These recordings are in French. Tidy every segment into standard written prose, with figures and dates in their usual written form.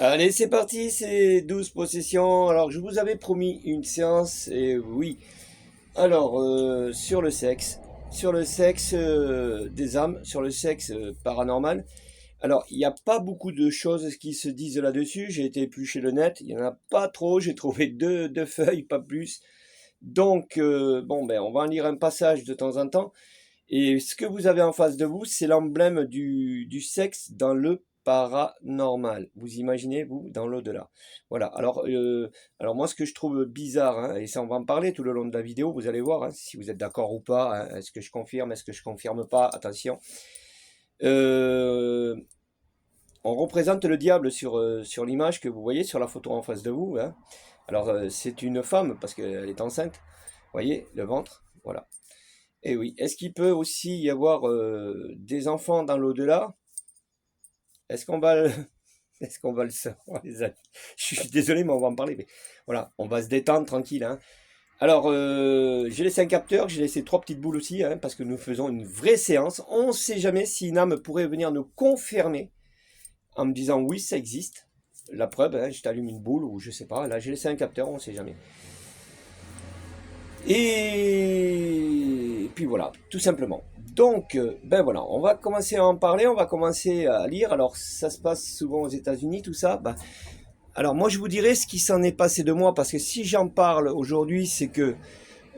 Allez, c'est parti, c'est 12 possessions. Alors, je vous avais promis une séance, et oui. Alors, sur le sexe des âmes, sur le sexe paranormal. Alors, il n'y a pas beaucoup de choses qui se disent là-dessus. J'ai été éplucher le net, il n'y en a pas trop. J'ai trouvé deux feuilles, pas plus. Donc, bon, ben, on va en lire un passage de temps en temps. Et ce que vous avez en face de vous, c'est l'emblème du sexe dans le paranormal. Vous imaginez, vous, dans l'au-delà. Voilà. Alors moi, ce que je trouve bizarre, hein, et ça, on va en parler tout le long de la vidéo, vous allez voir, hein, si vous êtes d'accord ou pas, hein, est-ce que je confirme, est-ce que je confirme pas, attention. Euh, on représente le diable sur l'image que vous voyez sur la photo en face de vous, hein. Alors, c'est une femme, parce qu'elle est enceinte. Vous voyez, le ventre, voilà. Et oui, est-ce qu'il peut aussi y avoir des enfants dans l'au-delà? Est-ce qu'on va le... Est-ce qu'on va le savoir, les amis? Je suis désolé, mais on va en parler. Mais voilà, on va se détendre tranquille, hein. Alors, j'ai laissé un capteur, j'ai laissé trois petites boules aussi, hein, parce que nous faisons une vraie séance. On ne sait jamais si une âme pourrait venir nous confirmer en me disant oui, ça existe. La preuve, hein, je t'allume une boule ou je sais pas. Là, j'ai laissé un capteur, on ne sait jamais. Et puis voilà, tout simplement. Donc, ben voilà, on va commencer à en parler, on va commencer à lire. Alors, ça se passe souvent aux États-Unis, tout ça. Ben, alors, moi, je vous dirai ce qui s'en est passé de moi, parce que si j'en parle aujourd'hui, c'est que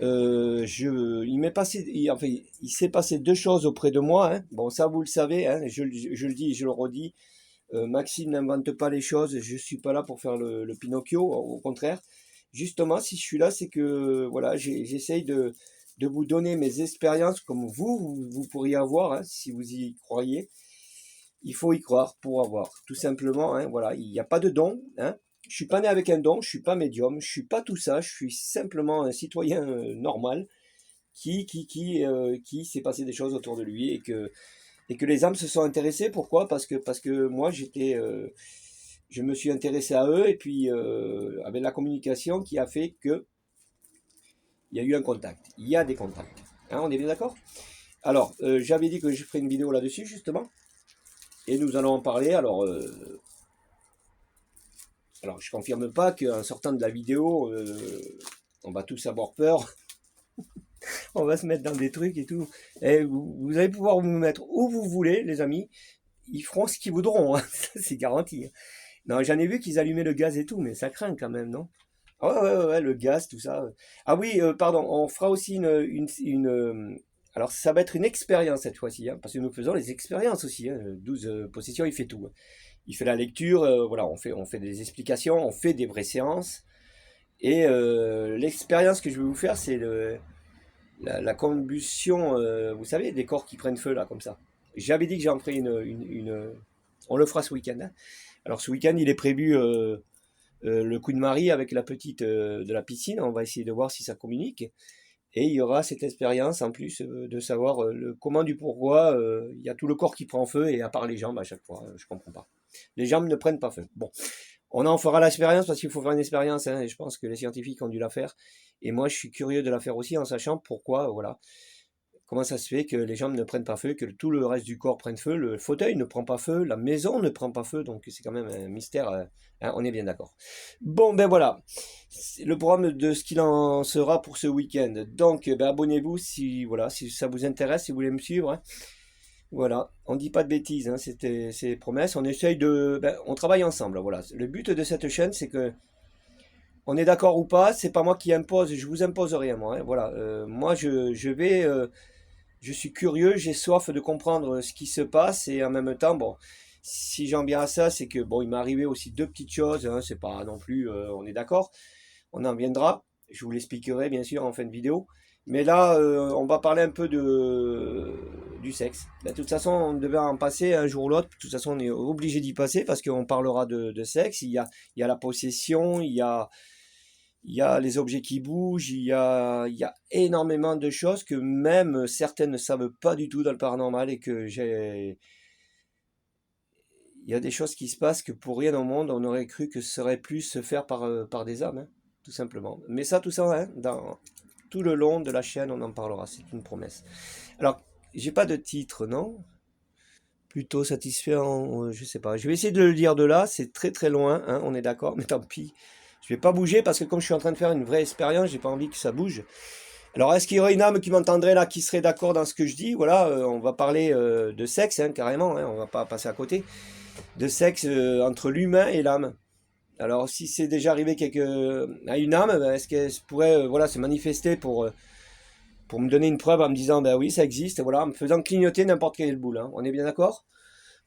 il m'est passé, enfin, il s'est passé deux choses auprès de moi, hein. Bon, ça, vous le savez, hein, je le dis et je le redis. Maxime n'invente pas les choses, je suis pas là pour faire le Pinocchio, au contraire. Justement, si je suis là, c'est que voilà, j'essaye de vous donner mes expériences comme vous pourriez avoir, hein, si vous y croyez. Il faut y croire pour avoir, tout simplement, hein, voilà, il n'y a pas de don, hein. Je suis pas né avec un don, je suis pas médium, je suis pas tout ça, je suis simplement un citoyen normal qui s'est passé des choses autour de lui et que les âmes se sont intéressées. Pourquoi? Parce que moi, je me suis intéressé à eux et puis avec la communication qui a fait que il y a eu un contact. Il y a des contacts. Hein, on est bien d'accord? Alors, j'avais dit que je ferais une vidéo là-dessus justement et nous allons en parler. Alors je confirme pas qu'en sortant de la vidéo, on va tous avoir peur. On va se mettre dans des trucs et tout. Et vous allez pouvoir vous mettre où vous voulez, les amis. Ils feront ce qu'ils voudront, hein. Ça, c'est garanti. Non, j'en ai vu qu'ils allumaient le gaz et tout, mais ça craint quand même, non? Ah ouais, ouais, ouais, le gaz, tout ça. Ah oui, pardon, on fera aussi alors, ça va être une expérience cette fois-ci, hein, parce que nous faisons les expériences aussi, hein. 12 possessions, il fait tout, hein. Il fait la lecture, voilà, on fait des explications, on fait des vraies séances. Et l'expérience que je vais vous faire, c'est la combustion, vous savez, des corps qui prennent feu, là, comme ça. J'avais dit que j'en ferais on le fera ce week-end, hein. Alors, ce week-end, il est prévu le coup de Marie avec la petite de la piscine. On va essayer de voir si ça communique. Et il y aura cette expérience en plus de savoir le comment du pourquoi. Il y a tout le corps qui prend feu et à part les jambes à chaque fois. Je comprends pas. Les jambes ne prennent pas feu. Bon, on en fera l'expérience parce qu'il faut faire une expérience, hein, et je pense que les scientifiques ont dû la faire. Et moi, je suis curieux de la faire aussi en sachant pourquoi, voilà, comment ça se fait que les jambes ne prennent pas feu, que tout le reste du corps prenne feu, le fauteuil ne prend pas feu, la maison ne prend pas feu, donc c'est quand même un mystère, hein, on est bien d'accord. Bon, ben voilà, c'est le programme de ce qu'il en sera pour ce week-end. Donc, ben, abonnez-vous si, voilà, si ça vous intéresse, si vous voulez me suivre, hein. Voilà, on dit pas de bêtises, hein, c'est promesse, on essaye ben, on travaille ensemble, voilà. Le but de cette chaîne, c'est que on est d'accord ou pas, c'est pas moi qui impose, je vous impose rien, moi, hein, voilà. Moi, je vais je suis curieux, j'ai soif de comprendre ce qui se passe et en même temps, bon, si j'en viens à ça, c'est que bon, il m'est arrivé aussi deux petites choses, hein, c'est pas non plus, on est d'accord, on en viendra, je vous l'expliquerai bien sûr en fin de vidéo, mais là, on va parler un peu du sexe. De toute façon, on devait en passer un jour ou l'autre, de toute façon, on est obligé d'y passer parce qu'on parlera de sexe, il y a la possession, il y a les objets qui bougent, il y a énormément de choses que même certaines ne savent pas du tout dans le paranormal et que j'ai... Il y a des choses qui se passent que pour rien au monde, on aurait cru que ce serait plus se faire par des hommes, hein, tout simplement. Mais ça, tout ça, hein, dans tout le long de la chaîne, on en parlera, c'est une promesse. Alors, j'ai pas de titre, non? Plutôt satisfait je sais pas. Je vais essayer de le lire de là, c'est très très loin, hein, on est d'accord, mais tant pis. Je vais pas bouger parce que comme je suis en train de faire une vraie expérience, j'ai pas envie que ça bouge. Alors, est-ce qu'il y aurait une âme qui m'entendrait là, qui serait d'accord dans ce que je dis? Voilà, on va parler de sexe, hein, carrément, hein, on va pas passer à côté. De sexe entre l'humain et l'âme. Alors, si c'est déjà arrivé à une âme, ben, est-ce qu'elle pourrait voilà, se manifester pour me donner une preuve en me disant, ben oui, ça existe, voilà, en me faisant clignoter n'importe quelle boule, hein. On est bien d'accord?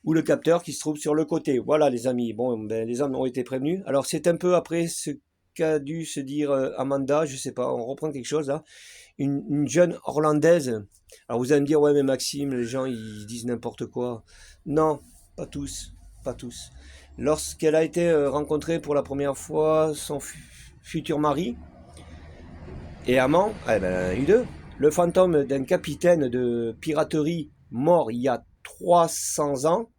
Ou le capteur qui se trouve sur le côté. Voilà, les amis. Bon, ben, les âmes ont été prévenus. Alors, c'est un peu après ce qu'a dû se dire Amanda, je sais pas, on reprend quelque chose là. Une jeune Hollandaise. Alors vous allez me dire, ouais mais Maxime, les gens ils disent n'importe quoi. Non, pas tous, pas tous. Lorsqu'elle a été rencontrée pour la première fois son futur mari et amant, eh ben, eu deux. Le fantôme d'un capitaine de piraterie mort il y a 300 ans,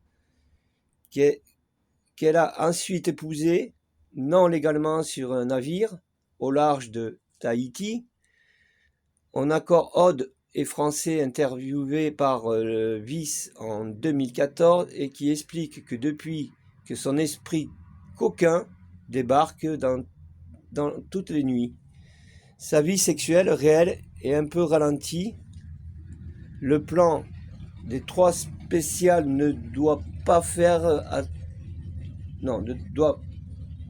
qu'elle a ensuite épousé non légalement sur un navire au large de Tahiti. En accord Odd et français interviewé par Vice en 2014 et qui explique que depuis que son esprit coquin débarque dans toutes les nuits, sa vie sexuelle réelle est un peu ralentie. Le plan des trois spéciales ne doit pas ne doit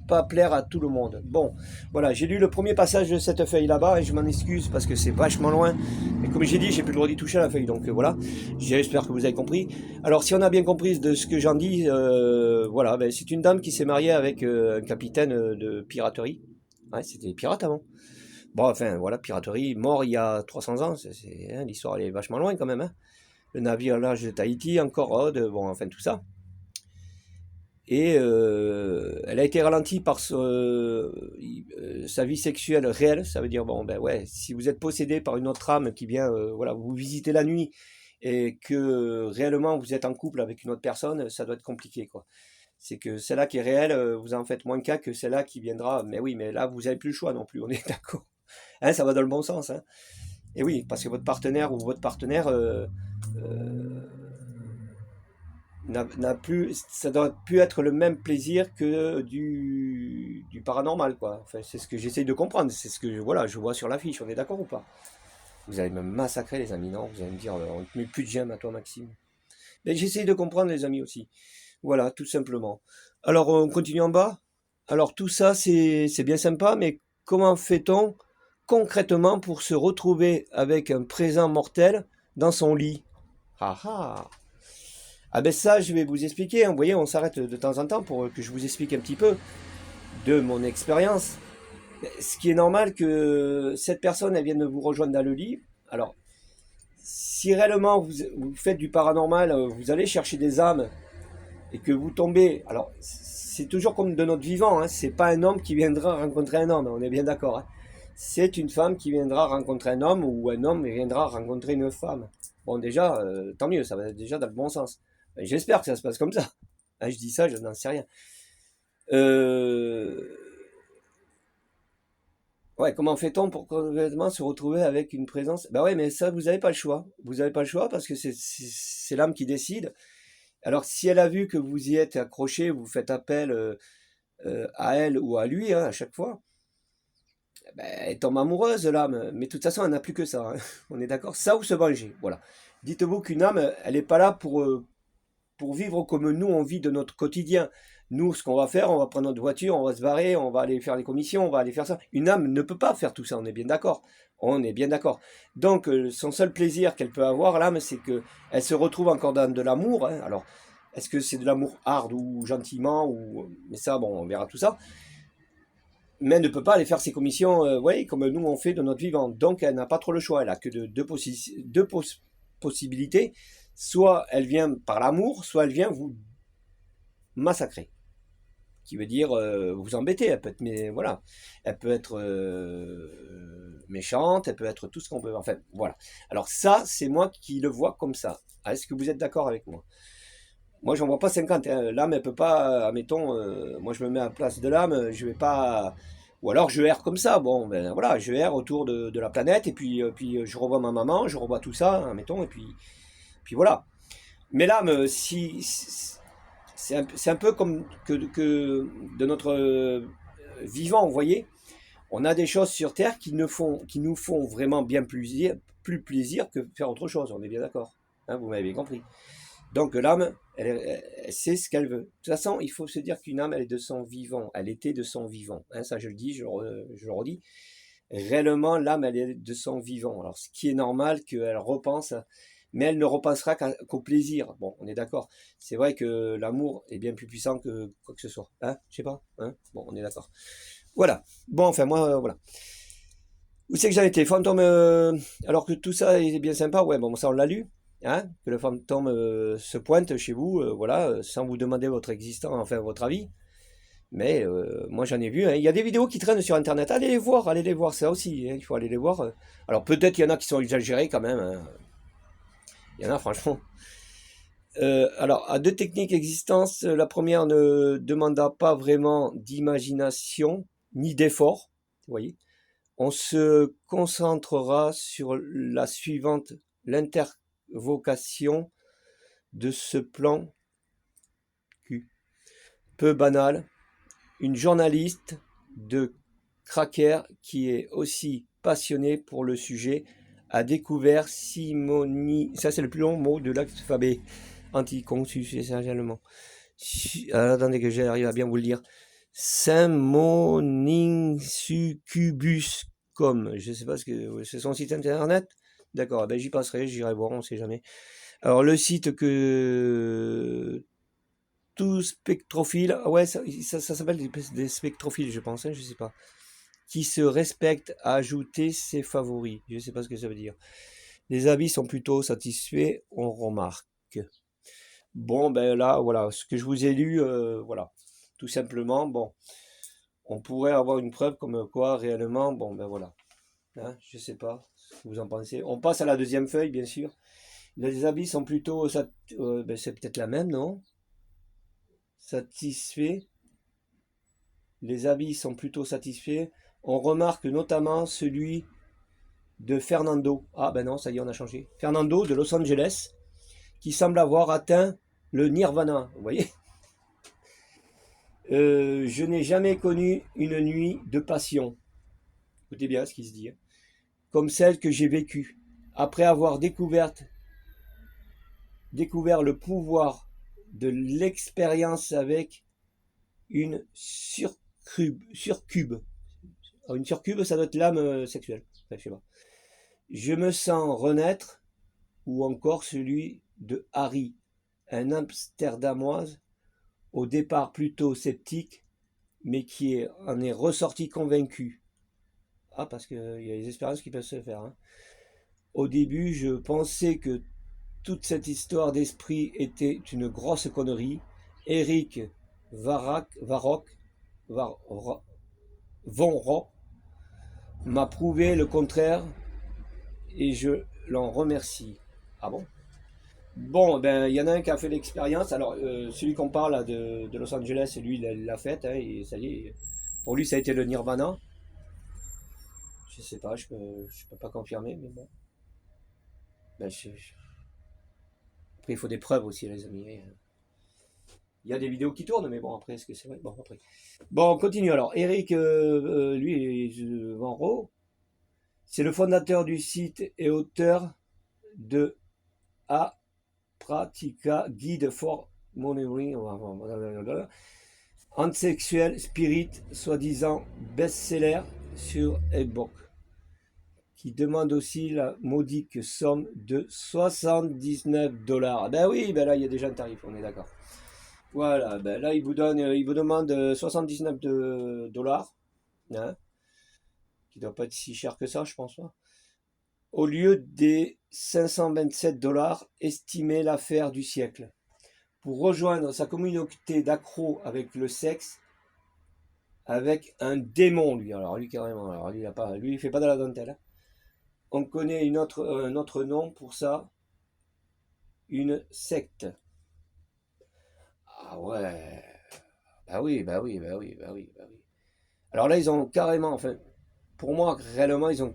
pas plaire à tout le monde. Bon, voilà, j'ai lu le premier passage de cette feuille là-bas et je m'en excuse parce que c'est vachement loin. Mais comme j'ai dit, j'ai plus le droit d'y toucher à la feuille, donc voilà. J'espère que vous avez compris. Alors, si on a bien compris de ce que j'en dis, voilà, ben, c'est une dame qui s'est mariée avec un capitaine de piraterie. Ouais, c'était des pirates avant. Bon, enfin, voilà, piraterie, mort il y a 300 ans, hein, l'histoire elle est vachement loin quand même. Hein. Le navire à l'âge de Tahiti, encore Odd, bon, enfin tout ça. Et elle a été ralentie par sa vie sexuelle réelle. Ça veut dire, bon, ben ouais, si vous êtes possédé par une autre âme qui vient voilà, vous visiter la nuit et que réellement vous êtes en couple avec une autre personne, ça doit être compliqué, quoi. C'est que celle-là qui est réelle, vous en faites moins cas que celle-là qui viendra. Mais oui, mais là, vous n'avez plus le choix non plus, on est d'accord. Hein, ça va dans le bon sens. Hein. Et oui, parce que votre partenaire ou votre partenaire n'a plus, ça doit plus être le même plaisir que du paranormal, quoi. Enfin, c'est ce que j'essaye de comprendre, c'est ce que voilà, je vois sur l'affiche, on est d'accord ou pas? Vous allez me massacrer les amis, non? Vous allez me dire, on ne te met plus de j'aime à toi Maxime. Mais j'essaye de comprendre les amis aussi. Voilà, tout simplement. Alors, on continue en bas. Alors, tout ça, c'est bien sympa, mais comment fait-on concrètement pour se retrouver avec un présent mortel dans son lit? Ah ah! Ah ben ça, je vais vous expliquer. Hein. Vous voyez, on s'arrête de temps en temps pour que je vous explique un petit peu de mon expérience. Ce qui est normal que cette personne, elle vienne vous rejoindre dans le lit. Alors, si réellement vous faites du paranormal, vous allez chercher des âmes et que vous tombez... Alors, c'est toujours comme de notre vivant. Hein. C'est pas un homme qui viendra rencontrer un homme. On est bien d'accord. Hein. C'est une femme qui viendra rencontrer un homme ou un homme viendra rencontrer une femme. Bon, déjà, tant mieux. Ça va déjà dans le bon sens. J'espère que ça se passe comme ça. Ah, je dis ça, je n'en sais rien. Ouais, comment fait-on pour complètement se retrouver avec une présence? Bah ouais, mais ça, vous n'avez pas le choix. Vous n'avez pas le choix parce que c'est l'âme qui décide. Alors, si elle a vu que vous y êtes accroché, vous faites appel à elle ou à lui hein, à chaque fois, ben, elle tombe amoureuse, l'âme. Mais de toute façon, elle n'a plus que ça. Hein. On est d'accord? Ça ou se venger. Voilà. Dites-vous qu'une âme, elle n'est pas là pour vivre comme nous on vit de notre quotidien. Nous, ce qu'on va faire, on va prendre notre voiture, on va se barrer, on va aller faire les commissions, on va aller faire ça. Une âme ne peut pas faire tout ça, on est bien d'accord. On est bien d'accord. Donc, son seul plaisir qu'elle peut avoir, l'âme, c'est qu'elle se retrouve encore dans de l'amour. Hein. Alors, est-ce que c'est de l'amour hard ou gentiment ou... Mais ça, bon, on verra tout ça. Mais elle ne peut pas aller faire ses commissions, comme nous on fait de notre vivant. Donc, elle n'a pas trop le choix. Elle a que deux possibilités. Soit elle vient par l'amour, soit elle vient vous massacrer. Qui veut dire vous embêter. Elle peut être, mais voilà, elle peut être méchante, elle peut être tout ce qu'on peut. Enfin, voilà. Alors ça, c'est moi qui le vois comme ça. Est-ce que vous êtes d'accord avec moi? Moi, j'en vois pas 50. Hein. L'âme, elle peut pas, admettons, moi je me mets à la place de l'âme, je vais pas. Ou alors je erre comme ça. Bon, ben voilà, je erre autour de la planète et puis je revois ma maman, je revois tout ça, admettons, et puis voilà. Mais l'âme, si, c'est un peu comme que de notre vivant, vous voyez. On a des choses sur Terre qui nous font vraiment bien plus plaisir que faire autre chose, on est bien d'accord. Hein, vous m'avez bien compris. Donc l'âme, elle sait ce qu'elle veut. De toute façon, il faut se dire qu'une âme, elle est de son vivant. Elle était de son vivant. Hein, ça, je le dis, je le redis. Réellement, l'âme, elle est de son vivant. Alors, ce qui est normal qu'elle repense, mais elle ne repensera qu'au plaisir. Bon, on est d'accord. C'est vrai que l'amour est bien plus puissant que quoi que ce soit. Hein, je sais pas. Hein, bon, on est d'accord. Voilà. Bon, enfin, moi, voilà. Où c'est que j'en étais? Fantôme, alors que tout ça est bien sympa, ouais, bon, ça on l'a lu, hein, que le fantôme se pointe chez vous, voilà, sans vous demander votre existence, enfin votre avis. Mais moi j'en ai vu, hein. Il y a des vidéos qui traînent sur internet, allez les voir, ça aussi, hein, il faut aller les voir. Alors peut-être qu'il y en a qui sont exagérés quand même, hein. Il y en a franchement. Alors, à deux techniques existence, la première ne demanda pas vraiment d'imagination ni d'effort, vous voyez. On se concentrera sur la suivante, l'intervocation de ce plan Q. Peu banal, une journaliste de Cracker qui est aussi passionnée pour le sujet a découvert Simonie, ça c'est le plus long mot de l'alphabet anticonstitutionnellement. Attendez que j'arrive à bien vous le dire. Saint-Monin-Succubus.com. Je ne sais pas ce que c'est, son site internet. D'accord, ben j'y passerai, j'irai voir, on ne sait jamais. Alors le site que tout spectrophile, ouais, ça s'appelle des spectrophiles, je pense, hein, je sais pas. Qui se respecte a ajouté ses favoris. Je ne sais pas ce que ça veut dire. Les avis sont plutôt satisfaits, on remarque. Bon, ben là, voilà, ce que je vous ai lu, voilà, tout simplement, bon, on pourrait avoir une preuve comme quoi, réellement, bon, ben voilà, hein, je sais pas ce que vous en pensez. On passe à la deuxième feuille, bien sûr. Les habits sont plutôt, ben c'est peut-être la même, non? Satisfaits. Les habits sont plutôt satisfaits. On remarque notamment celui de Fernando. Ah ben non, ça y est, on a changé. Fernando de Los Angeles, qui semble avoir atteint le nirvana, vous voyez. Je n'ai jamais connu une nuit de passion. Écoutez bien ce qui se dit. Hein. Comme celle que j'ai vécue. Après avoir découvert le pouvoir de l'expérience avec une surcube. Alors, une surcube, ça doit être l'âme sexuelle. Enfin, je sais pas. Je me sens renaître, ou encore celui de Harry, un Amsterdamoise, au départ plutôt sceptique, mais qui en est ressorti convaincu. Ah, parce qu'il y a des expériences qui peuvent se faire. Hein. Au début, je pensais que toute cette histoire d'esprit était une grosse connerie. Eric Varrock Von Rock m'a prouvé le contraire et je l'en remercie. Ah bon? Bon, ben, il y en a un qui a fait l'expérience. Alors, celui qu'on parle là, de Los Angeles, lui, il l'a fait, hein, et ça y est. Pour lui, ça a été le Nirvana. Je sais pas, je peux pas confirmer, mais bon. Ben, après, il faut des preuves aussi, les amis. Hein. Il y a des vidéos qui tournent, mais bon, après, est-ce que c'est vrai? Bon, après. Bon, on continue alors. Eric, lui, Van Roo, c'est le fondateur du site et auteur de A Pratica Guide for Monitoring Antisexuel Spirit, soi-disant best-seller sur ebook, qui demande aussi la modique somme de 79 $. Ben oui, ben là il y a déjà un tarif, on est d'accord. Voilà, ben là il vous demande 79 $, hein, qui doit pas être si cher que ça, je pense pas. Au lieu des 527 $ estimés l'affaire du siècle. Pour rejoindre sa communauté d'accros avec le sexe, avec un démon, lui. Alors lui carrément, alors lui il fait pas de la dentelle. Hein. On connaît un autre nom pour ça, une secte. Ah ouais. Bah oui, bah oui, bah oui, bah oui, bah oui. Alors là, ils ont carrément, enfin, pour moi, réellement, ils ont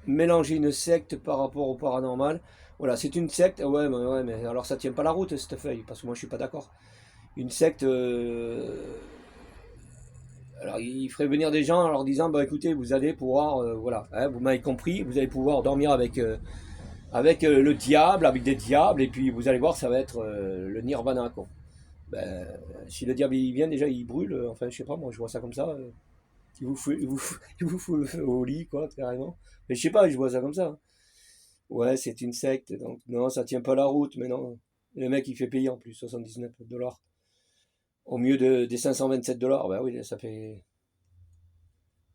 mélangé une secte par rapport au paranormal. Voilà, c'est une secte. Ouais, mais alors ça tient pas la route, cette feuille, parce que moi je suis pas d'accord. Une secte. Alors il ferait venir des gens en leur disant, bah écoutez, vous allez pouvoir, voilà, hein, vous m'avez compris, vous allez pouvoir dormir avec le diable, avec des diables, et puis vous allez voir, ça va être le nirvana, quoi. Ben, si le diable il vient, déjà il brûle, enfin je sais pas, moi je vois ça comme ça. Il vous fout le feu au lit, quoi, carrément. Mais je sais pas, je vois ça comme ça. Ouais, c'est une secte, donc non, ça tient pas la route, mais non. Le mec il fait payer en plus 79 $. Au mieux des 527 $, ben oui, ça fait.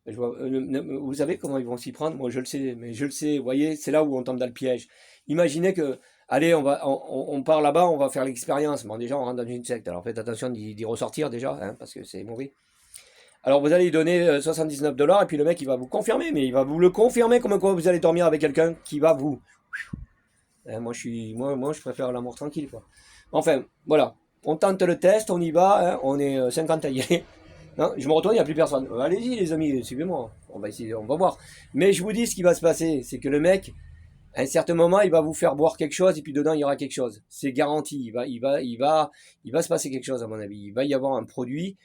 Vous savez comment ils vont s'y prendre? Moi, je le sais, mais je le sais. Vous voyez, c'est là où on tombe dans le piège. Imaginez que, allez, on part là-bas, on va faire l'expérience. Bon, déjà, on rentre dans une secte. Alors, faites attention d'y ressortir déjà, hein, parce que c'est mauvais. Alors, vous allez lui donner 79 $, et puis le mec, il va vous confirmer, mais il va vous le confirmer comme quoi vous allez dormir avec quelqu'un qui va vous. Hein, moi, je préfère l'amour tranquille, quoi. Enfin, voilà. On tente le test, on y va, hein, on est 50 à y aller. Non, je me retourne, il n'y a plus personne. Allez-y, les amis, suivez-moi. On va essayer, on va voir. Mais je vous dis ce qui va se passer, c'est que le mec, à un certain moment, il va vous faire boire quelque chose et puis dedans il y aura quelque chose. C'est garanti. Il va se passer quelque chose à mon avis. Il va y avoir un produit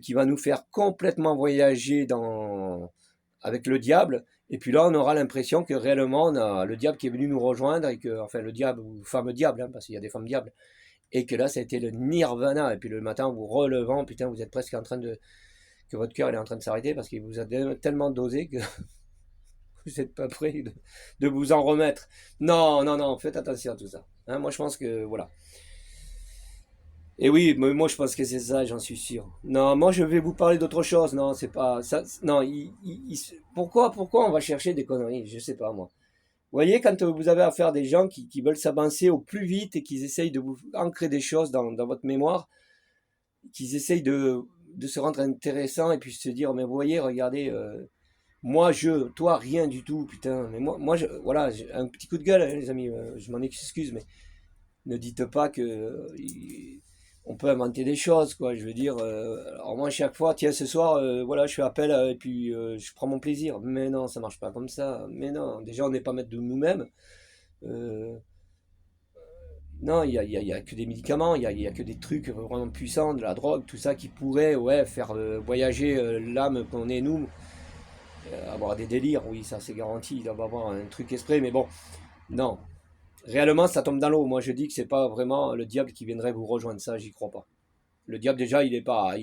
qui va nous faire complètement voyager avec le diable. Et puis là, on aura l'impression que réellement, on a le diable qui est venu nous rejoindre et que, enfin, le diable ou femme diable, hein, parce qu'il y a des femmes diables, et que là, ça a été le nirvana. Et puis le matin, vous relevant, putain, vous êtes presque en train que votre cœur est en train de s'arrêter parce qu'il vous a tellement dosé que vous n'êtes pas prêt de vous en remettre. Non, non, non, faites attention à tout ça. Hein, moi, je pense que, voilà. Et oui, mais moi, je pense que c'est ça, j'en suis sûr. Non, moi, je vais vous parler d'autre chose. Non, c'est pas ça. Non, pourquoi on va chercher des conneries? Je sais pas, moi. Vous voyez, quand vous avez affaire à des gens qui veulent s'avancer au plus vite et qui essayent de vous ancrer des choses dans votre mémoire, qu'ils essayent de se rendre intéressant et puis se dire, mais vous voyez, regardez, moi, toi, rien du tout, putain. Mais voilà, j'ai un petit coup de gueule, hein, les amis, je m'en excuse, mais ne dites pas que on peut inventer des choses, quoi. Je veux dire, alors moi, chaque fois, tiens, ce soir, voilà, je fais appel et puis je prends mon plaisir. Mais non, ça marche pas comme ça. Mais non, déjà, on n'est pas maître de nous-mêmes. Euh, non, il y a que des médicaments, il y a que des trucs vraiment puissants, de la drogue, tout ça qui pourrait, ouais, faire voyager l'âme qu'on est nous. Avoir des délires, oui, ça c'est garanti, il doit avoir un truc exprès, mais bon, non. Réellement, ça tombe dans l'eau. Moi, je dis que c'est pas vraiment le diable qui viendrait vous rejoindre, ça, j'y crois pas. Le diable, déjà, il est pas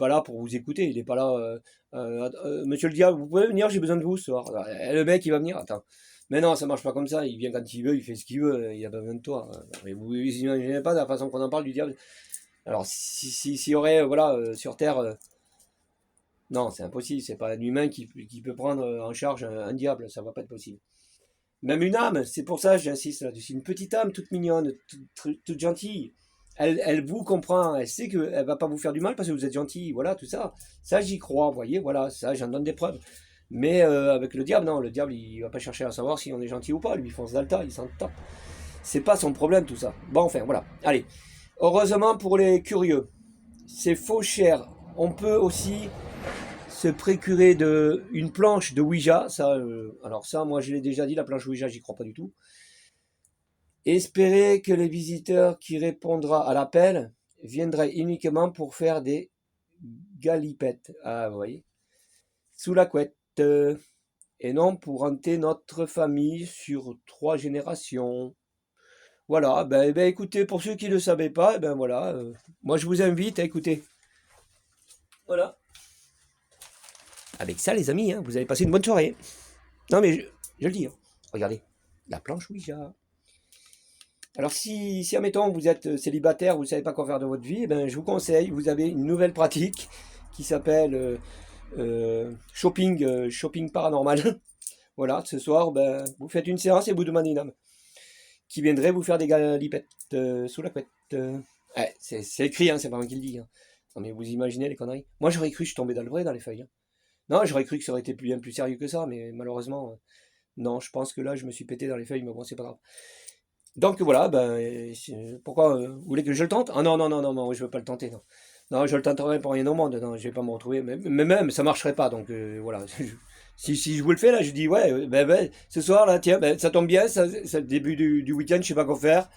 là pour vous écouter, il est pas là. Monsieur le diable, vous pouvez venir, j'ai besoin de vous ce soir. Le mec, il va venir, attends. Mais non, ça marche pas comme ça, il vient quand il veut, il fait ce qu'il veut, il a pas besoin de toi. Mais vous imaginez pas de la façon qu'on en parle du diable. Alors, s'il y aurait, voilà, sur Terre, non, c'est impossible, c'est pas un humain qui peut prendre en charge un diable, ça va pas être possible. Même une âme, c'est pour ça que j'insiste là-dessus. Une petite âme toute mignonne, toute gentille. Elle vous comprend, elle sait qu'elle ne va pas vous faire du mal parce que vous êtes gentil, voilà, tout ça. Ça, j'y crois, vous voyez, voilà, ça, j'en donne des preuves. Mais avec le diable, non, le diable, il va pas chercher à savoir si on est gentil ou pas. Lui, il fonce d'alta, il s'en tape. C'est pas son problème, tout ça. Bon, enfin, voilà. Allez. Heureusement pour les curieux, c'est faux cher. On peut aussi se procurer une planche de Ouija. Ça, alors ça, moi je l'ai déjà dit, la planche Ouija, j'y crois pas du tout. Espérer que les visiteurs qui répondra à l'appel viendraient uniquement pour faire des galipettes. Ah, vous voyez. Sous la couette. Et non pour hanter notre famille sur 3 générations. Voilà, ben écoutez, pour ceux qui ne le savaient pas, ben voilà, moi je vous invite à écouter. Voilà. Avec ça, les amis, hein, vous allez passer une bonne soirée. Non, mais je le dis. Hein. Regardez, la planche Ouija. Alors, si admettons, vous êtes célibataire, vous ne savez pas quoi faire de votre vie, eh ben, je vous conseille, vous avez une nouvelle pratique qui s'appelle shopping paranormal. Voilà, ce soir, ben, vous faites une séance et vous demandez une âme qui viendrait vous faire des galipettes sous la couette. Ouais, c'est écrit, hein, c'est pas moi qui le dis. Hein. Non, mais vous imaginez les conneries. Moi, j'aurais cru que je tombais dans le vrai dans les feuilles. Hein. Non, j'aurais cru que ça aurait été bien plus sérieux que ça, mais malheureusement, non, je pense que là, je me suis pété dans les feuilles, mais bon, c'est pas grave. Donc voilà, ben, pourquoi vous voulez que je le tente? Ah non, non, non, non, non, je veux pas le tenter, non. Non, je le tenterai pour rien au monde, non, je vais pas me retrouver, mais même, ça marcherait pas, donc voilà. Si je vous le fais là, je dis ouais, ce soir là, tiens, ben, ça tombe bien, ça, c'est le début du week-end, je sais pas quoi faire.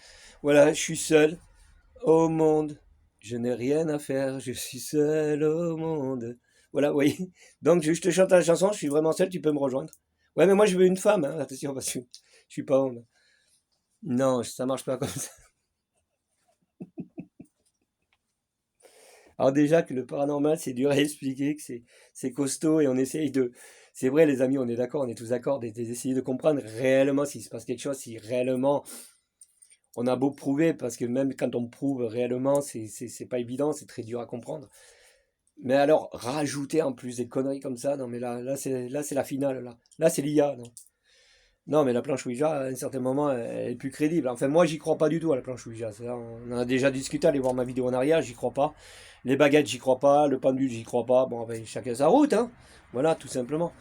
Voilà, je suis seul au monde. Je n'ai rien à faire, je suis seul au monde. Voilà, oui. Donc je te chante la chanson, je suis vraiment seul, tu peux me rejoindre. Ouais, mais moi je veux une femme, hein, attention, parce que je suis pas homme. Non, ça marche pas comme ça. Alors déjà que le paranormal, c'est dur à expliquer, que c'est costaud et on essaye de... C'est vrai les amis, on est d'accord, on est tous d'accord d'essayer de comprendre réellement s'il se passe quelque chose, si réellement on a beau prouver, parce que même quand on prouve réellement, c'est pas évident, c'est très dur à comprendre. Mais alors, rajouter en plus des conneries comme ça, non mais là c'est la finale, là. Là c'est l'IA, non. Non mais la planche Ouija, à un certain moment, elle est plus crédible. Enfin moi j'y crois pas du tout à la planche Ouija. On en a déjà discuté, allez voir ma vidéo en arrière, j'y crois pas. Les baguettes, j'y crois pas. Le pendule, j'y crois pas. Bon, ben, chacun sa route, hein. Voilà, tout simplement.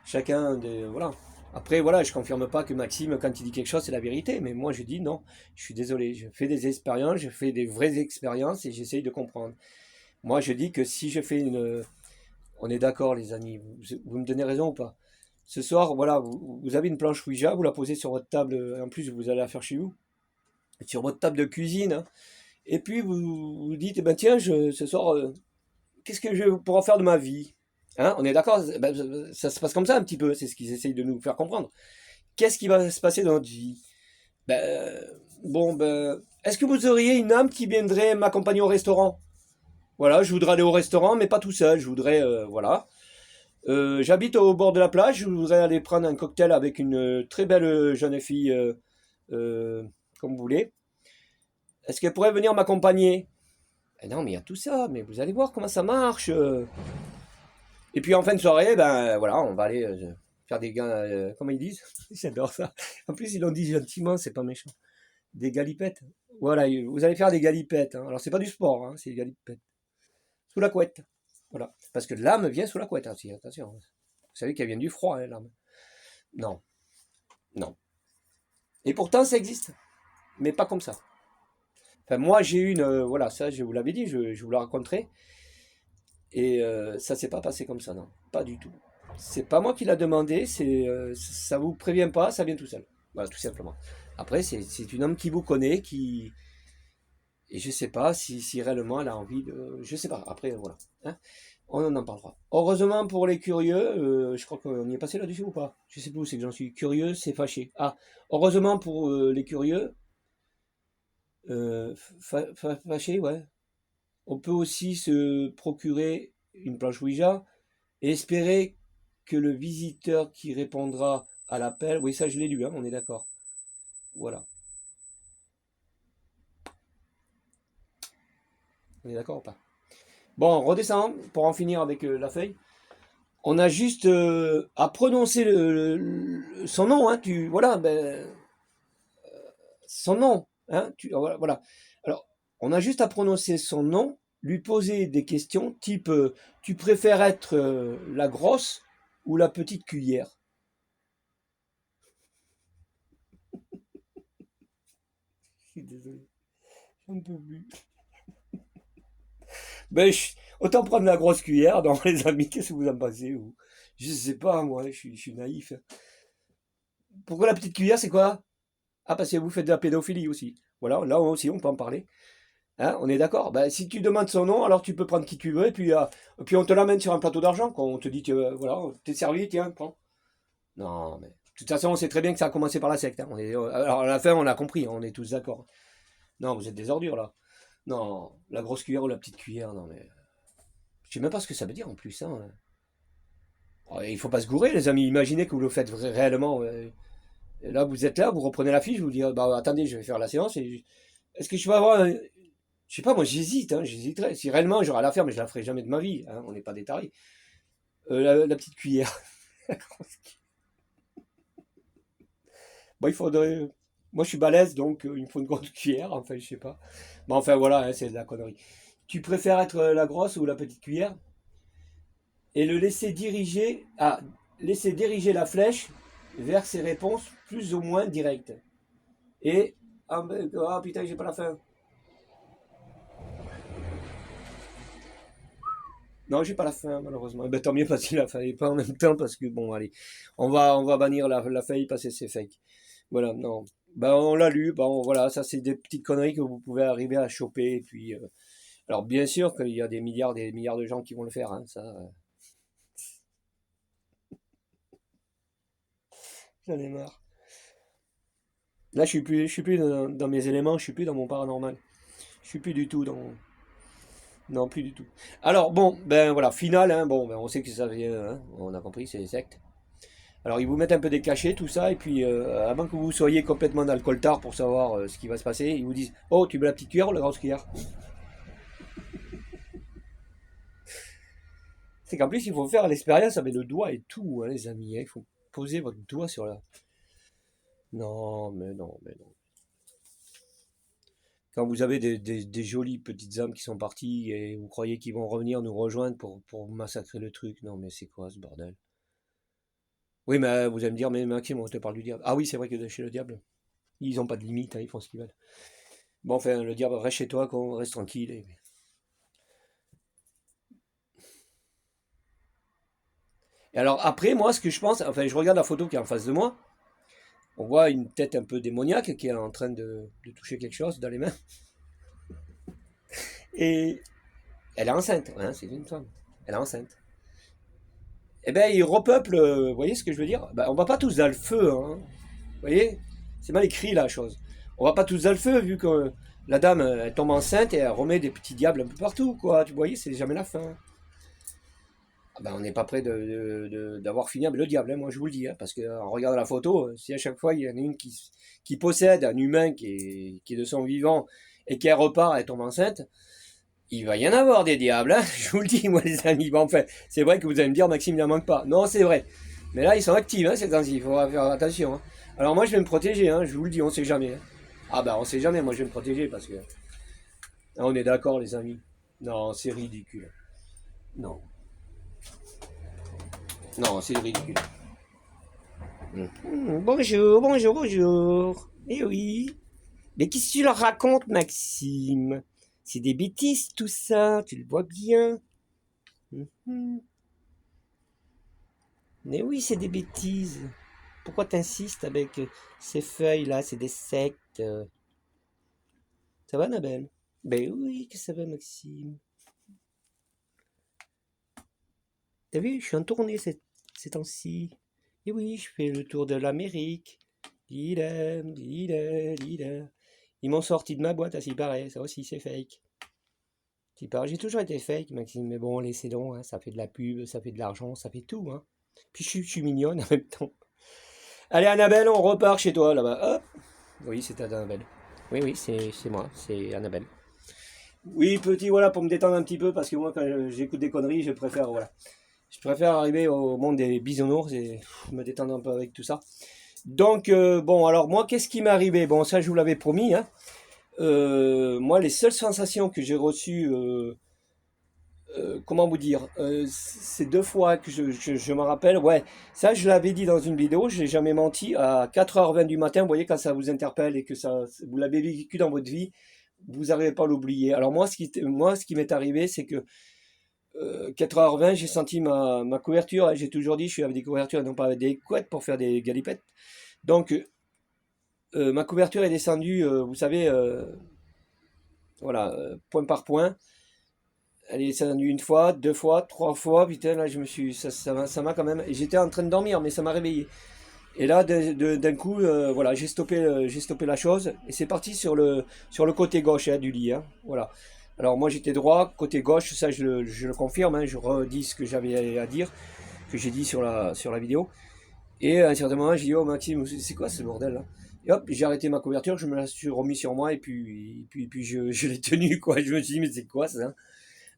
Chacun de... Voilà. Après, voilà, je confirme pas que Maxime, quand il dit quelque chose, c'est la vérité. Mais moi, je dis non. Je suis désolé. Je fais des expériences, je fais des vraies expériences et j'essaye de comprendre. Moi, je dis que si je fais une... On est d'accord, les amis. Vous me donnez raison ou pas? Ce soir, voilà, vous avez une planche Ouija, vous la posez sur votre table. En plus, vous allez la faire chez vous. Sur votre table de cuisine, hein. Et puis, vous dites, eh ben, tiens, ce soir, qu'est-ce que je vais pouvoir faire de ma vie? Hein, on est d'accord, ben, ça se passe comme ça un petit peu, c'est ce qu'ils essayent de nous faire comprendre. Qu'est-ce qui va se passer dans notre vie? Ben, bon, ben, est-ce que vous auriez une âme qui viendrait m'accompagner au restaurant? Voilà, je voudrais aller au restaurant, mais pas tout seul, je voudrais, voilà. J'habite au bord de la plage, je voudrais aller prendre un cocktail avec une très belle jeune fille, euh, comme vous voulez. Est-ce qu'elle pourrait venir m'accompagner? Eh non, mais il y a tout ça, mais vous allez voir comment ça marche. Et puis en fin de soirée, ben voilà, on va aller faire des gains, comment ils disent? J'adore ça. En plus, ils l'ont dit gentiment, c'est pas méchant. Des galipettes. Voilà, vous allez faire des galipettes, hein. Alors c'est pas du sport, hein, c'est des galipettes. Sous la couette. Voilà. Parce que l'âme vient sous la couette aussi, attention. Vous savez qu'elle vient du froid, hein, l'âme. Non, non. Et pourtant, ça existe. Mais pas comme ça. Enfin, moi, j'ai eu une. Voilà, ça, je vous l'avais dit, je vous la raconterai. Et ça s'est pas passé comme ça, non. Pas du tout. C'est pas moi qui l'a demandé, ça vous prévient pas, ça vient tout seul. Voilà, tout simplement. Après, c'est une homme qui vous connaît, qui. Et je sais pas si réellement elle a envie de. Je sais pas, après, voilà. Hein, on en parlera. Heureusement pour les curieux, je crois qu'on y est passé là-dessus ou pas? Je sais plus où c'est que j'en suis. Curieux, c'est fâché. Ah, heureusement pour les curieux, fâché, ouais. On peut aussi se procurer une planche Ouija et espérer que le visiteur qui répondra à l'appel, oui ça je l'ai lu, hein, on est d'accord. Voilà, on est d'accord ou pas? Bon, on redescend pour en finir avec la feuille. On a juste à prononcer son nom, hein, voilà, ben, son nom, hein, voilà, voilà. Alors, on a juste à prononcer son nom, lui poser des questions type, tu préfères être la grosse ou la petite cuillère? Je suis désolé, j'en peux plus. Ben, autant prendre la grosse cuillère, dans les amis, qu'est-ce que vous en pensez? Ou... Je sais pas, moi, je suis naïf. Pourquoi la petite cuillère, c'est quoi? Ah, parce que vous faites de la pédophilie aussi. Voilà, là aussi, on peut en parler. Hein, on est d'accord? Ben, si tu demandes son nom, alors tu peux prendre qui tu veux, et puis on te l'amène sur un plateau d'argent, quand on te dit que, voilà, t'es servi, tiens, prends. Non, mais de toute façon, on sait très bien que ça a commencé par la secte, hein. Alors, à la fin, on a compris, hein, on est tous d'accord. Non, vous êtes des ordures, là. Non, la grosse cuillère ou la petite cuillère, non, mais... Je sais même pas ce que ça veut dire, en plus, hein. Oh, il faut pas se gourer, les amis. Imaginez que vous le faites réellement. Et là, vous êtes là, vous reprenez la fiche, vous dites, bah attendez, je vais faire la séance. Est-ce que je peux avoir Je sais pas, moi j'hésite, hein, j'hésiterais. Si réellement j'aurais à la faire, mais je la ferai jamais de ma vie, hein, on n'est pas des tarés. La petite cuillère. Bon, il faudrait. Moi je suis balèze, donc il me faut une grande cuillère, enfin je sais pas. Mais enfin voilà, hein, c'est de la connerie. Tu préfères être la grosse ou la petite cuillère? Et le laisser diriger la flèche vers ses réponses plus ou moins directes. Et ah putain, j'ai pas la fin. Non, j'ai pas la fin, malheureusement. Eh ben, tant mieux parce qu'il a fallu pas en même temps, parce que bon, allez, on va bannir la faille parce que c'est fake. Voilà, non. Ben, on l'a lu, bon, voilà, ça c'est des petites conneries que vous pouvez arriver à choper. Et puis, alors, bien sûr qu'il y a des milliards de gens qui vont le faire, hein, ça, j'en ai marre. Là, je suis plus dans mes éléments, je suis plus dans mon paranormal. Je suis plus du tout dans. Non, plus du tout. Alors, bon, ben voilà, final, hein, bon, ben, on sait que ça vient, hein, on a compris, c'est des sectes. Alors, ils vous mettent un peu des cachets, tout ça, et puis, avant que vous soyez complètement dans le coltard pour savoir ce qui va se passer, ils vous disent: Oh, tu veux la petite cuillère ou la grosse cuillère? C'est qu'en plus, il faut faire l'expérience avec le doigt et tout, hein, les amis, hein, il faut poser votre doigt sur la. Non, mais non, mais non. Quand vous avez des jolies petites âmes qui sont parties et vous croyez qu'ils vont revenir nous rejoindre pour massacrer le truc, non, mais c'est quoi ce bordel? Oui, mais vous allez me dire: Mais Maxime, on te parle du diable. Ah oui, c'est vrai que chez le diable, ils n'ont pas de limite, hein, ils font ce qu'ils veulent. Bon, enfin, le diable, reste chez toi, qu'on reste tranquille. Et alors, après, moi, ce que je pense, enfin, je regarde la photo qui est en face de moi, on voit une tête un peu démoniaque qui est en train de toucher quelque chose dans les mains. Et elle est enceinte, hein, c'est une femme. Elle est enceinte. Eh ben, ils repeuplent, vous voyez ce que je veux dire? Ben, on va pas tous dans le feu, hein. Vous voyez? C'est mal écrit la chose. On va pas tous dans le feu vu que la dame elle tombe enceinte et elle remet des petits diables un peu partout, quoi. Tu voyez, c'est jamais la fin. Ah ben, on n'est pas près d'avoir fini avec le diable, hein, moi je vous le dis, hein, parce qu'en regardant la photo, si à chaque fois il y en a une qui possède un humain qui est de son vivant et qui repart, elle tombe enceinte, il va y en avoir des diables, hein, je vous le dis, moi les amis. Bon, enfin, c'est vrai que vous allez me dire, Maxime, il n'en manque pas. Non, c'est vrai. Mais là, ils sont actifs, hein, ces temps-ci, il faudra faire attention. Hein. Alors moi, je vais me protéger, hein, je vous le dis, on sait jamais. Hein. Ah ben, on sait jamais, moi je vais me protéger parce que. Ah, on est d'accord, les amis. Non, c'est ridicule. Non, non, c'est ridicule. Bonjour, bonjour, bonjour. Eh oui. Mais qu'est-ce que tu leur racontes, Maxime? C'est des bêtises, tout ça, tu le vois bien. Mhm. Mais oui, c'est des bêtises. Pourquoi t'insistes avec ces feuilles-là? C'est des sectes. Ça va, Annabelle? Ben oui, que ça va, Maxime. T'as vu, je suis en tournée ces temps-ci. Et oui, je fais le tour de l'Amérique. Dida, dida, dida. Ils m'ont sorti de ma boîte, à s'y paraît. Ça aussi, c'est fake. S'y paraît, j'ai toujours été fake, Maxime. Mais bon, laissez donc, hein, ça fait de la pub, ça fait de l'argent, ça fait tout. Hein. Puis je suis mignonne en même temps. Allez, Annabelle, on repart chez toi, là-bas. Hop. Oui, c'est Annabelle. Oui, oui, c'est moi, c'est Annabelle. Oui, petit, voilà, pour me détendre un petit peu, parce que moi, quand j'écoute des conneries, voilà. Je préfère arriver au monde des bisounours et me détendre un peu avec tout ça. Donc, bon, alors moi, qu'est-ce qui m'est arrivé? Bon, ça, je vous l'avais promis, hein. Moi, les seules sensations que j'ai reçues, comment vous dire, c'est deux fois que je me rappelle. Ouais, ça, je l'avais dit dans une vidéo, je n'ai jamais menti. À 4h20 du matin, vous voyez, quand ça vous interpelle et que ça, vous l'avez vécu dans votre vie, vous n'arrivez pas à l'oublier. Alors moi, ce qui m'est arrivé, c'est que 4h20, j'ai senti ma couverture. J'ai toujours dit, je suis avec des couvertures et non pas avec des couettes pour faire des galipettes. Donc, ma couverture est descendue, vous savez, voilà, point par point. Elle est descendue une fois, deux fois, trois fois. Putain, là, je me suis, ça m'a quand même. Et j'étais en train de dormir, mais ça m'a réveillé. Et là, d'un coup, voilà, j'ai stoppé la chose et c'est parti sur le côté gauche hein, du lit. Hein, voilà. Alors moi, j'étais droit, côté gauche, ça, je le confirme. Hein, je redis ce que j'avais à dire, que j'ai dit sur la vidéo. Et à un certain moment, j'ai dit, oh Maxime, c'est quoi ce bordel là? Et hop, j'ai arrêté ma couverture, je me la suis remis sur moi et puis je l'ai tenu quoi. Je me suis dit, mais c'est quoi ça?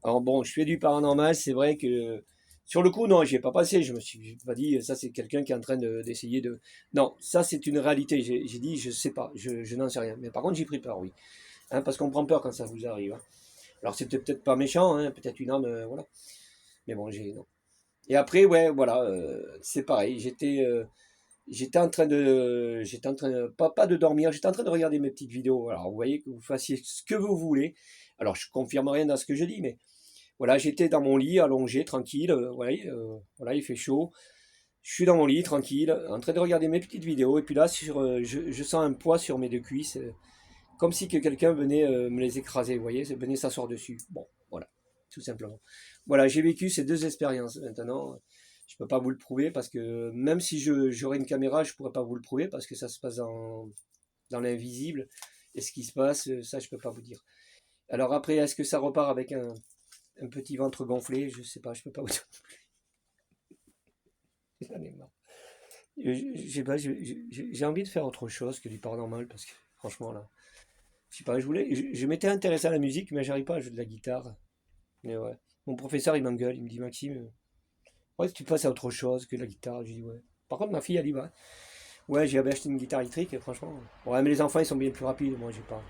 Alors bon, je fais du paranormal, c'est vrai que sur le coup, non, j'y ai pas passé. Je me suis pas dit, ça c'est quelqu'un qui est en train d'essayer de. Non, ça c'est une réalité. J'ai dit, je sais pas, je n'en sais rien. Mais par contre, j'ai pris peur, oui. Hein, parce qu'on prend peur quand ça vous arrive. Hein. Alors c'était peut-être pas méchant, hein, peut-être une âme, voilà. Mais bon, j'ai. Non. Et après, ouais, voilà, c'est pareil. J'étais en train de, pas de dormir, j'étais en train de regarder mes petites vidéos. Alors, vous voyez que vous fassiez ce que vous voulez. Alors, je confirme rien dans ce que je dis, mais Voilà, j'étais dans mon lit, allongé, tranquille, voilà, il fait chaud. Je suis dans mon lit, tranquille, en train de regarder mes petites vidéos, et puis là, je sens un poids sur mes deux cuisses, comme si que quelqu'un venait me les écraser, vous voyez, venait s'asseoir dessus. Bon, voilà, tout simplement. Voilà, j'ai vécu ces deux expériences. Maintenant, je ne peux pas vous le prouver, parce que même si j'aurais une caméra, je ne pourrais pas vous le prouver, parce que ça se passe dans l'invisible, et ce qui se passe, ça, je ne peux pas vous dire. Alors après, est-ce que ça repart avec un petit ventre gonflé? Je sais pas, je peux pas vous dire. J'en ai marre. J'ai pas, j'ai envie de faire autre chose que du paranormal parce que franchement là, je sais pas, je m'étais intéressé à la musique mais j'arrive pas à jouer de la guitare. Mais ouais, mon professeur il m'engueule, il me dit Maxime, ouais si tu passes à autre chose que la guitare, je dis ouais. Par contre ma fille elle dit ouais, ouais j'ai acheté une guitare électrique et franchement, ouais mais les enfants ils sont bien plus rapides, moi j'ai pas.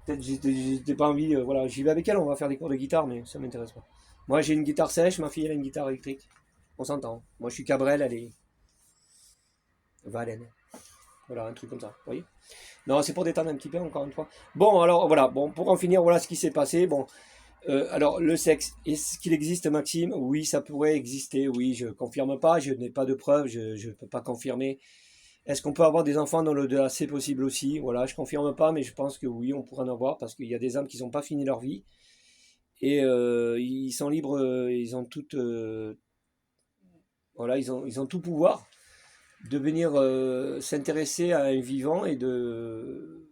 Peut-être j'étais pas envie, voilà, j'y vais avec elle, on va faire des cours de guitare mais ça m'intéresse pas. Moi j'ai une guitare sèche, ma fille elle a une guitare électrique. On s'entend. Moi je suis Cabrel, elle est Valen. Voilà, un truc comme ça. Vous voyez. Non, c'est pour détendre un petit peu, encore une fois. Bon, alors voilà, bon, pour en finir, voilà ce qui s'est passé. Bon, alors le sexe, est-ce qu'il existe, Maxime? Oui, ça pourrait exister, oui, je confirme pas, je n'ai pas de preuves, je ne peux pas confirmer. Est-ce qu'on peut avoir des enfants dans l'au-delà? C'est possible aussi, voilà, je confirme pas, mais je pense que oui, on pourrait en avoir, parce qu'il y a des âmes qui n'ont pas fini leur vie, et ils sont libres, ils ont tout, voilà, ils ont tout pouvoir de venir s'intéresser à un vivant et de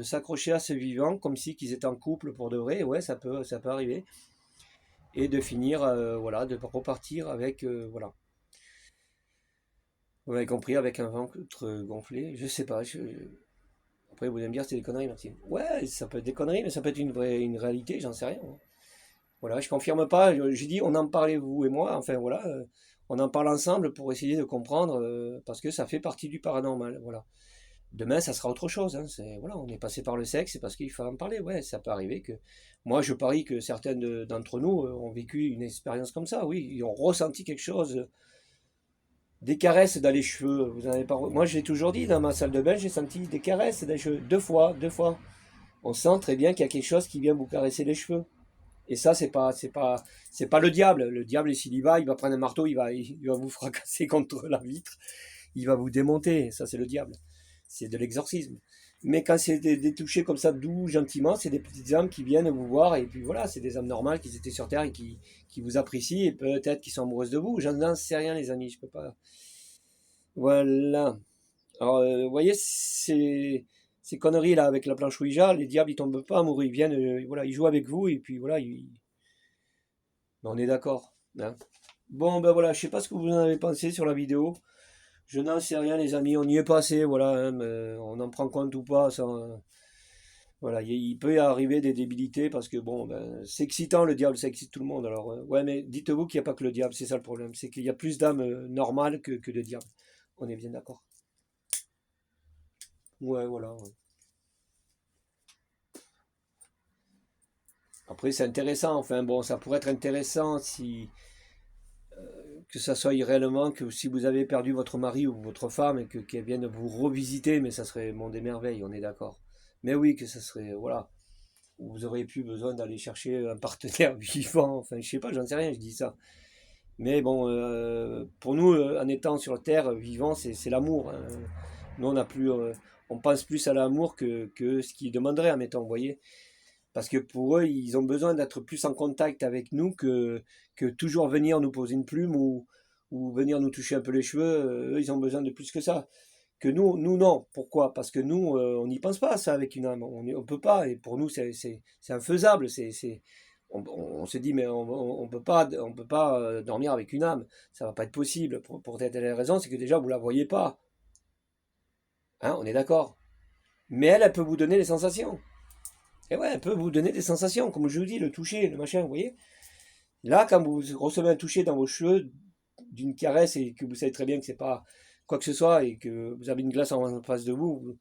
s'accrocher à ce vivant comme si qu'ils étaient en couple pour de vrai, ouais, ça peut arriver, et de finir, voilà, de repartir avec, voilà, vous m'avez compris, avec un ventre gonflé, je sais pas, après vous allez me dire c'est des conneries, Maxime. Ouais, ça peut être des conneries, mais ça peut être une réalité, j'en sais rien. Hein. Voilà, je confirme pas, j'ai dit on en parlait vous et moi, enfin voilà, on en parle ensemble pour essayer de comprendre, parce que ça fait partie du paranormal, voilà. Demain, ça sera autre chose. Hein. Voilà, on est passé par le sexe, c'est parce qu'il faut en parler. Ouais, ça peut arriver que. Moi, je parie que certains d'entre nous ont vécu une expérience comme ça. Oui, ils ont ressenti quelque chose, des caresses dans les cheveux. Vous en avez pas. Moi, j'ai toujours dit dans ma salle de bain, j'ai senti des caresses dans les cheveux. Deux fois. On sent très bien qu'il y a quelque chose qui vient vous caresser les cheveux. Et ça, c'est pas le diable. Le diable, s'il y va, il va prendre un marteau, il va vous fracasser contre la vitre, il va vous démonter. Ça, c'est le diable. C'est de l'exorcisme. Mais quand c'est des touchés comme ça, doux, gentiment, c'est des petites âmes qui viennent vous voir, et puis voilà, c'est des âmes normales qui étaient sur Terre et qui vous apprécient, et peut-être qui sont amoureuses de vous. J'en sais rien, les amis, je peux pas. Voilà. Alors, vous voyez, ces conneries-là avec la planche Ouija, les diables, ils tombent pas amoureux, ils viennent, voilà, ils jouent avec vous, et puis voilà, on est d'accord. Hein. Bon, ben voilà, je sais pas ce que vous en avez pensé sur la vidéo. Je n'en sais rien, les amis, on y est passé, voilà, hein, mais on en prend compte ou pas, ça, voilà, il peut y arriver des débilités parce que bon, ben, c'est excitant le diable, ça excite tout le monde. Alors, ouais, mais dites-vous qu'il n'y a pas que le diable, c'est ça le problème, c'est qu'il y a plus d'âmes normales que de diables. On est bien d'accord. Ouais, voilà. Ouais. Après, c'est intéressant, enfin bon, ça pourrait être intéressant si que ça soit réellement que si vous avez perdu votre mari ou votre femme et qu'elle vienne vous revisiter, mais ça serait monde des merveilles, on est d'accord. Mais oui, que ça serait, voilà, vous auriez plus besoin d'aller chercher un partenaire vivant, enfin je sais pas, j'en sais rien, je dis ça. Mais bon, pour nous, en étant sur la Terre, vivant, c'est l'amour. Hein. Nous, on pense plus à l'amour que ce qu'ils demanderaient, admettons, vous voyez. Parce que pour eux, ils ont besoin d'être plus en contact avec nous que toujours venir nous poser une plume ou venir nous toucher un peu les cheveux. Eux, ils ont besoin de plus que ça. Que nous non. Pourquoi? Parce que nous, on n'y pense pas à ça avec une âme. On ne peut pas. Et pour nous, c'est infaisable. On se dit, mais on peut pas dormir avec une âme. Ça va pas être possible. Pour telle raison, c'est que déjà, vous la voyez pas. Hein, on est d'accord. Mais elle peut vous donner des sensations. Et ouais, elle peut vous donner des sensations, comme je vous dis, le toucher, le machin, vous voyez. Là, quand vous recevez un toucher dans vos cheveux d'une caresse et que vous savez très bien que c'est pas quoi que ce soit et que vous avez une glace en face de vous,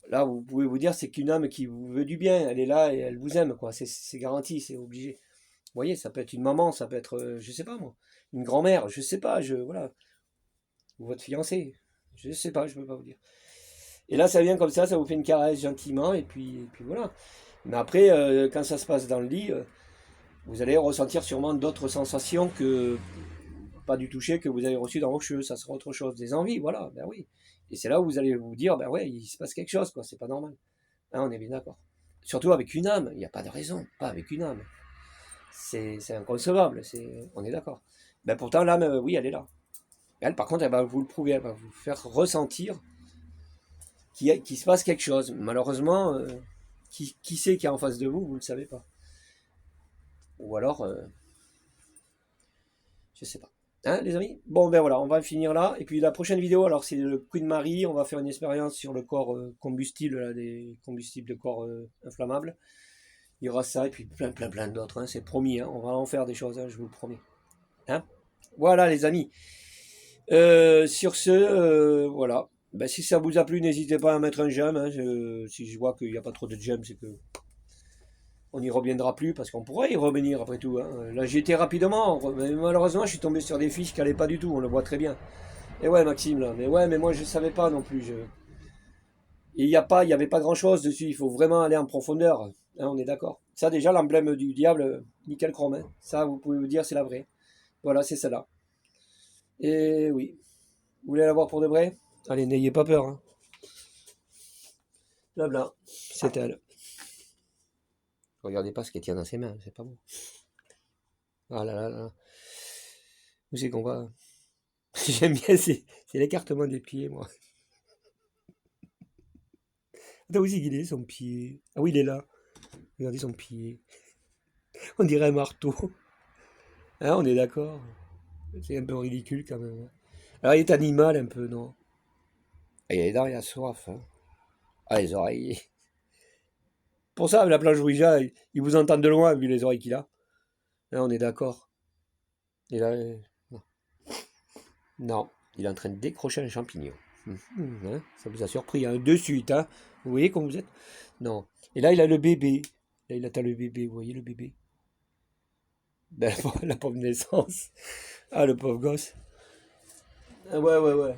là, vous pouvez vous dire c'est qu'une âme qui vous veut du bien, elle est là et elle vous aime, quoi. C'est garanti, c'est obligé. Vous voyez, ça peut être une maman, ça peut être, je sais pas moi, une grand-mère, je sais pas, voilà, ou votre fiancé, je sais pas, je peux pas vous dire. Et là, ça vient comme ça vous fait une caresse gentiment, et puis voilà. Mais après, quand ça se passe dans le lit, vous allez ressentir sûrement d'autres sensations que pas du toucher que vous avez reçu dans vos cheveux. Ça sera autre chose. Des envies, voilà, ben oui. Et c'est là où vous allez vous dire, ben ouais, il se passe quelque chose, quoi. C'est pas normal. Hein, on est bien d'accord. Surtout avec une âme, il n'y a pas de raison, pas avec une âme. C'est inconcevable, on est d'accord. Ben pourtant, l'âme, oui, elle est là. Elle, par contre, elle va vous le prouver, elle va vous faire ressentir qu'il se passe quelque chose. Malheureusement, qui c'est qui est en face de vous, vous ne le savez pas. Ou alors, je sais pas. Hein, les amis? Bon, ben voilà, on va finir là. Et puis la prochaine vidéo, alors c'est le Queen Marie. On va faire une expérience sur le corps combustible, là, des combustibles de corps inflammables. Il y aura ça et puis plein d'autres. Hein, c'est promis, hein, on va en faire des choses, hein, je vous le promets. Hein, voilà, les amis. Sur ce, voilà. Ben, si ça vous a plu, n'hésitez pas à mettre un j'aime. Hein, si je vois qu'il n'y a pas trop de j'aime, c'est que on n'y reviendra plus parce qu'on pourrait y revenir après tout. Hein. Là, j'y étais rapidement. Mais malheureusement, je suis tombé sur des fiches qui n'allaient pas du tout. On le voit très bien. Et ouais, Maxime, là. Mais ouais, mais moi, je ne savais pas non plus. Et il n'y avait pas grand-chose dessus. Il faut vraiment aller en profondeur. Hein, on est d'accord. Ça, déjà, l'emblème du diable, nickel chrome. Hein. Ça, vous pouvez vous dire, c'est la vraie. Voilà, c'est celle-là. Et oui. Vous voulez la voir pour de vrai? Allez, n'ayez pas peur. Hein. Blabla. C'est elle. Regardez pas ce qu'elle tient dans ses mains. C'est pas bon. Ah là là là. Où c'est qu'on va? J'aime bien, c'est l'écartement des pieds, moi. Attends, où c'est qu'il est, son pied? Ah oui, il est là. Regardez son pied. On dirait un marteau. Hein, on est d'accord. C'est un peu ridicule quand même. Alors, il est animal un peu, non? Ah, il a les dents, il a soif. Hein. Ah, les oreilles. Pour ça, la planche Ouija, il vous entend de loin vu les oreilles qu'il a. Hein, on est d'accord. Et là, non. Non, il est en train de décrocher un champignon. Hein, ça vous a surpris, hein, de suite. Hein. Vous voyez comme vous êtes? Non. Et là, il a le bébé. Là, il attend le bébé. Vous voyez le bébé? Ben, la pauvre naissance. Ah, le pauvre gosse. Ah, ouais, ouais, ouais.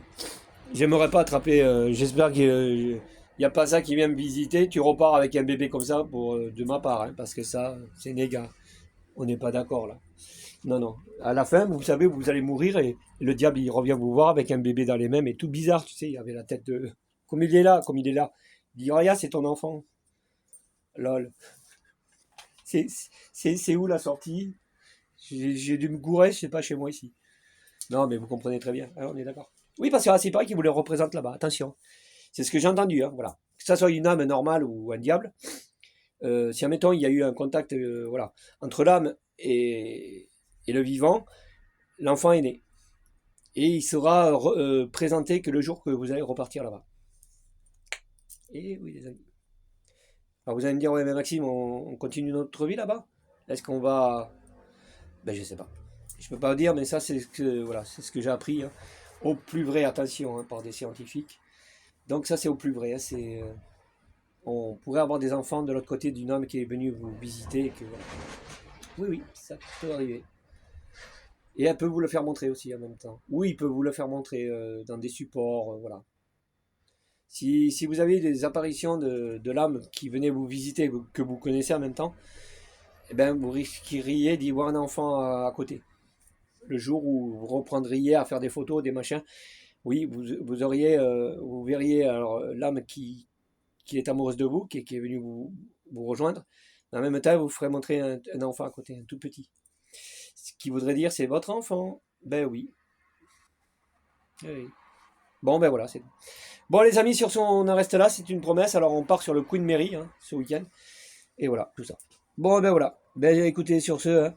J'aimerais pas attraper. J'espère qu'il n'y a pas ça qui vient me visiter. Tu repars avec un bébé comme ça pour, de ma part. Hein, parce que ça, c'est négat. On n'est pas d'accord là. Non, non. À la fin, vous savez, vous allez mourir et le diable, il revient vous voir avec un bébé dans les mains, mais tout bizarre, tu sais, il avait la tête de... Comme il est là, comme il est là. Il dit, regarde, c'est ton enfant. Lol. C'est où la sortie? J'ai dû me gourer, je sais pas, chez moi ici. Non, mais vous comprenez très bien. Ah, on est d'accord. Oui, parce que c'est pareil qu'il vous le représente là-bas. Attention. C'est ce que j'ai entendu, hein, voilà. Que ça soit une âme normale ou un diable, si, admettons, il y a eu un contact voilà, entre l'âme et le vivant, l'enfant est né. Et il sera présenté que le jour que vous allez repartir là-bas. Et oui, les amis. Alors vous allez me dire, ouais, mais Maxime, on continue notre vie là-bas? Est-ce qu'on va... Ben, je sais pas. Je peux pas dire, mais ça, c'est ce que, voilà, c'est ce que j'ai appris. Hein. Au plus vrai, attention, hein, par des scientifiques. Donc ça, c'est au plus vrai. Hein, on pourrait avoir des enfants de l'autre côté d'une âme qui est venue vous visiter. Et que, voilà. Oui, oui, ça peut arriver. Et elle peut vous le faire montrer aussi en même temps. Oui, il peut vous le faire montrer dans des supports, voilà. Si vous avez des apparitions de l'âme qui venait vous visiter, que vous connaissez en même temps, eh ben, vous risqueriez d'y voir un enfant à côté. Le jour où vous reprendriez à faire des photos, des machins, oui, vous auriez, vous verriez alors l'âme qui est amoureuse de vous, qui est venue vous rejoindre. En même temps, vous ferez montrer un enfant à côté, un tout petit. Ce qui voudrait dire, c'est votre enfant. Ben oui. Oui. Bon, ben voilà, c'est tout. Bon, les amis, sur ce, on en reste là. C'est une promesse. Alors, on part sur le Queen Mary hein, ce week-end. Et voilà, tout ça. Bon, ben voilà. Ben écoutez, sur ce, hein,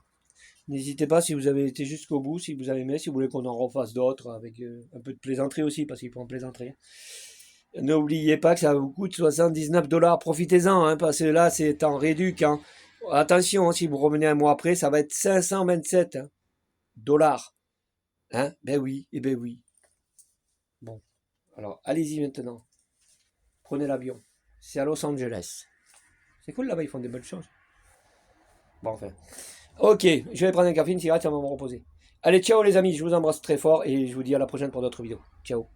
n'hésitez pas si vous avez été jusqu'au bout, si vous avez aimé, si vous voulez qu'on en refasse d'autres, avec un peu de plaisanterie aussi, parce qu'il faut en plaisanter. N'oubliez pas que ça vous coûte 79 $. Profitez-en, hein, parce que là, c'est en réduc. Hein. Attention, hein, si vous revenez un mois après, ça va être 527 dollars. Hein? Ben oui, et ben oui. Bon, alors allez-y maintenant. Prenez l'avion. C'est à Los Angeles. C'est cool là-bas, ils font des bonnes choses. Bon, enfin. Ok, je vais prendre un café, une cigarette, ça va me reposer. Allez, ciao les amis, je vous embrasse très fort et je vous dis à la prochaine pour d'autres vidéos. Ciao.